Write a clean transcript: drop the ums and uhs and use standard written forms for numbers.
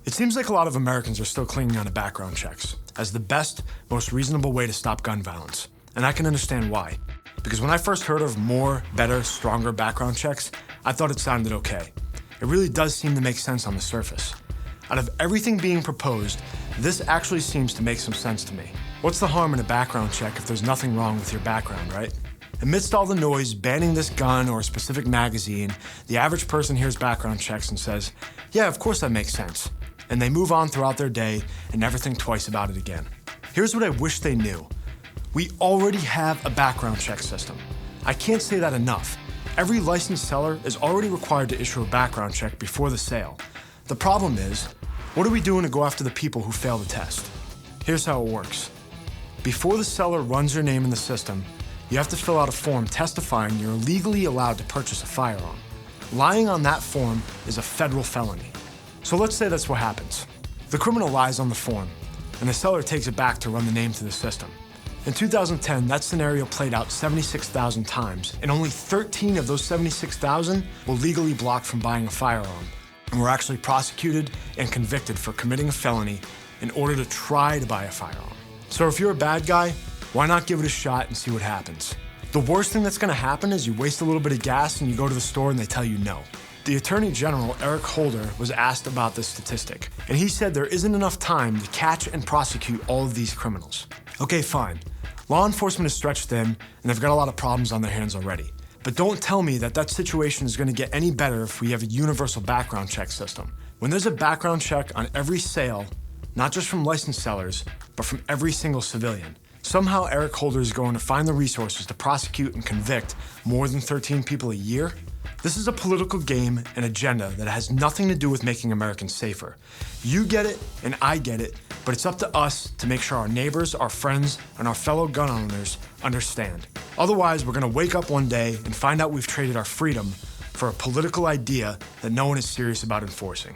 It seems like a lot of Americans are still clinging on to background checks as the best, most reasonable way to stop gun violence. And I can understand why. Because when I first heard of more, better, stronger background checks, I thought it sounded okay. It really does seem to make sense on the surface. Out of everything being proposed, this actually seems to make some sense to me. What's the harm in a background check if there's nothing wrong with your background, right? Amidst all the noise banning this gun or a specific magazine, the average person hears background checks and says, yeah, of course that makes sense. And they move on throughout their day and never think twice about it again. Here's what I wish they knew. We already have a background check system. I can't say that enough. Every licensed seller is already required to issue a background check before the sale. The problem is, what are we doing to go after the people who fail the test? Here's how it works. Before the seller runs your name in the system, you have to fill out a form testifying you're legally allowed to purchase a firearm. Lying on that form is a federal felony. So let's say that's what happens. The criminal lies on the form, and the seller takes it back to run the name through the system. In 2010, that scenario played out 76,000 times, and only 13 of those 76,000 were legally blocked from buying a firearm, and were actually prosecuted and convicted for committing a felony in order to try to buy a firearm. So if you're a bad guy, why not give it a shot and see what happens? The worst thing that's gonna happen is you waste a little bit of gas and you go to the store and they tell you no. The Attorney General, Eric Holder, was asked about this statistic, and he said there isn't enough time to catch and prosecute all of these criminals. Okay, fine. Law enforcement is stretched thin, and they've got a lot of problems on their hands already. But don't tell me that that situation is going to get any better if we have a universal background check system. When there's a background check on every sale, not just from licensed sellers, but from every single civilian, somehow Eric Holder is going to find the resources to prosecute and convict more than 13 people a year? This is a political game and agenda that has nothing to do with making Americans safer. You get it, and I get it, but it's up to us to make sure our neighbors, our friends, and our fellow gun owners understand. Otherwise, we're gonna wake up one day and find out we've traded our freedom for a political idea that no one is serious about enforcing.